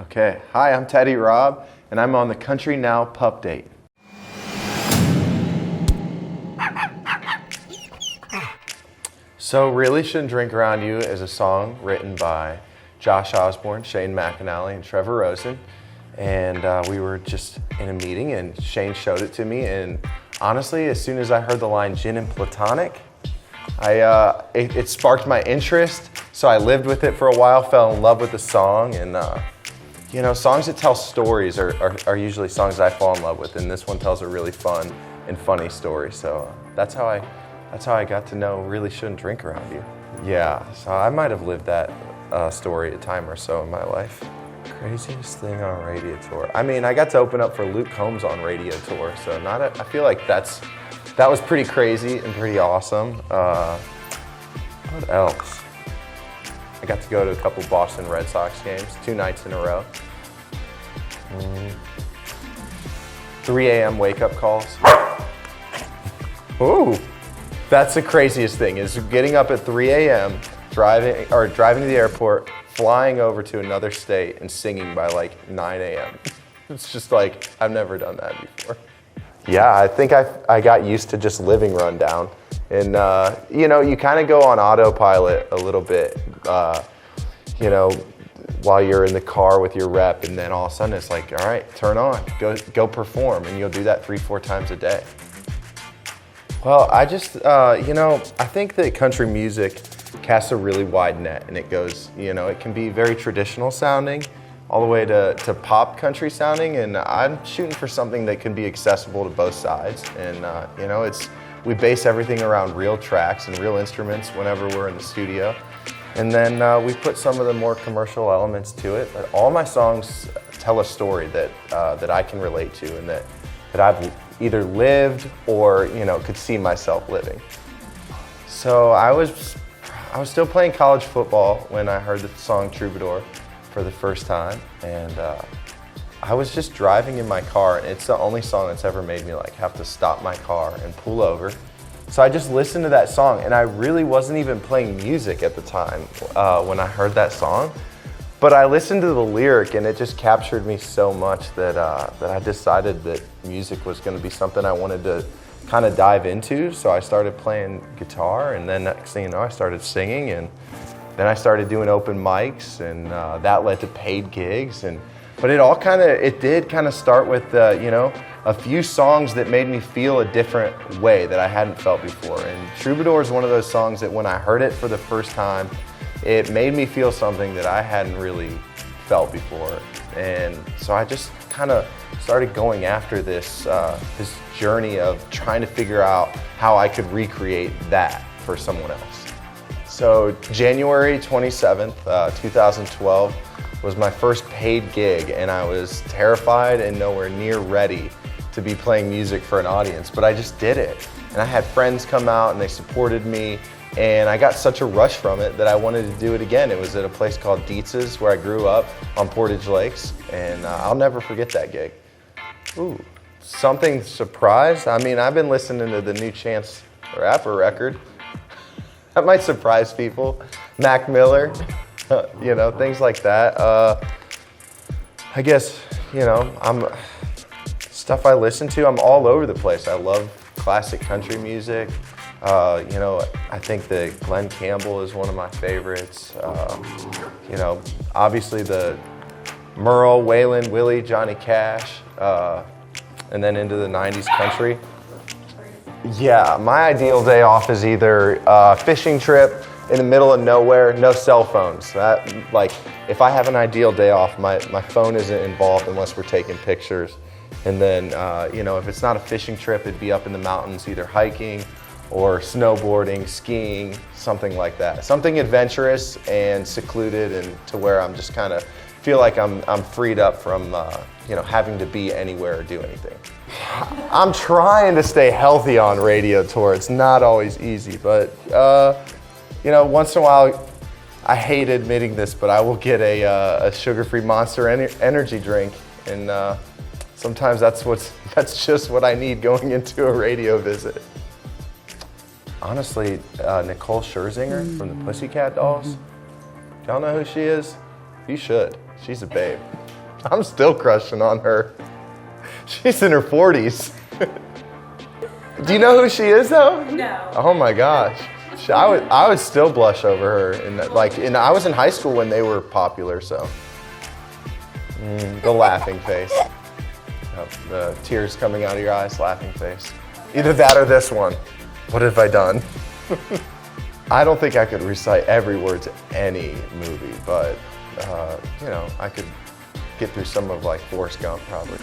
Okay, hi, I'm Teddy Robb, and I'm on the Country Now Pupdate. So Really Shouldn't Drink Around You is a song written by Josh Osborne, Shane McAnally, and Trevor Rosen. And we were just in a meeting and Shane showed it to me, and honestly, as soon as I heard the line gin and platonic, it sparked my interest, so I lived with it for a while, fell in love with the song, and you know, songs that tell stories are usually songs that I fall in love with, and this one tells a really fun and funny story. So that's how I got to know Really Shouldn't Drink Around You. Yeah, so I might have lived that story a time or so in my life. Craziest thing on radio tour. I mean, I got to open up for Luke Combs on radio tour, so I feel like that was pretty crazy and pretty awesome. What else? I got to go to a couple Boston Red Sox games, 2 nights in a row. 3 a.m. wake-up calls. Ooh, that's the craziest thing, is getting up at 3 a.m., driving to the airport, flying over to another state, and singing by like 9 a.m. It's just like, I've never done that before. Yeah, I think I got used to just living rundown. And, you know, you kind of go on autopilot a little bit, you know, while you're in the car with your rep, and then all of a sudden it's like, all right, turn on, go perform, and you'll do that 3-4 times a day. Well, I just, you know, I think that country music casts a really wide net, and it goes, you know, it can be very traditional sounding, all the way to pop country sounding, and I'm shooting for something that can be accessible to both sides, and, you know, we base everything around real tracks and real instruments whenever we're in the studio. And then we put some of the more commercial elements to it. But all my songs tell a story that I can relate to, and that I've either lived or, you know, could see myself living. So I was still playing college football when I heard the song Troubadour for the first time. And I was just driving in my car, and it's the only song that's ever made me like have to stop my car and pull over. So I just listened to that song, and I really wasn't even playing music at the time when I heard that song. But I listened to the lyric, and it just captured me so much that I decided that music was going to be something I wanted to kind of dive into. So I started playing guitar, and then next thing you know, I started singing, and then I started doing open mics, and that led to paid gigs. But it did kind of start with, you know, a few songs that made me feel a different way that I hadn't felt before. And Troubadour is one of those songs that when I heard it for the first time, it made me feel something that I hadn't really felt before. And so I just kind of started going after this journey of trying to figure out how I could recreate that for someone else. So January 27th, 2012, was my first paid gig, and I was terrified and nowhere near ready to be playing music for an audience, but I just did it. And I had friends come out and they supported me, and I got such a rush from it that I wanted to do it again. It was at a place called Dietz's where I grew up on Portage Lakes, and I'll never forget that gig. Ooh, something surprised? I mean, I've been listening to the new Chance the Rapper record. That might surprise people. Mac Miller. You know, things like that. I guess, you know, stuff I listen to, I'm all over the place. I love classic country music. You know, I think that Glenn Campbell is one of my favorites. You know, obviously the Merle, Waylon, Willie, Johnny Cash, and then into the 90s country. Yeah, my ideal day off is either a fishing trip in the middle of nowhere, no cell phones. Like, if I have an ideal day off, my phone isn't involved unless we're taking pictures. And then, you know, if it's not a fishing trip, it'd be up in the mountains, either hiking or snowboarding, skiing, something like that. Something adventurous and secluded, and to where I'm just kind of feel like I'm freed up from, you know, having to be anywhere or do anything. I'm trying to stay healthy on radio tour. It's not always easy, but, you know, once in a while, I hate admitting this, but I will get a sugar-free Monster energy drink, and sometimes that's just what I need going into a radio visit. Honestly, Nicole Scherzinger from the Pussycat Dolls. Y'all know who she is? You should. She's a babe. I'm still crushing on her. She's in her 40s. Do you know who she is though? No. Oh my gosh. I would still blush over her. And I was in high school when they were popular, so. The laughing face. The tears coming out of your eyes, laughing face. Either that or this one. What have I done? I don't think I could recite every word to any movie, but you know, I could get through some of like Forrest Gump probably.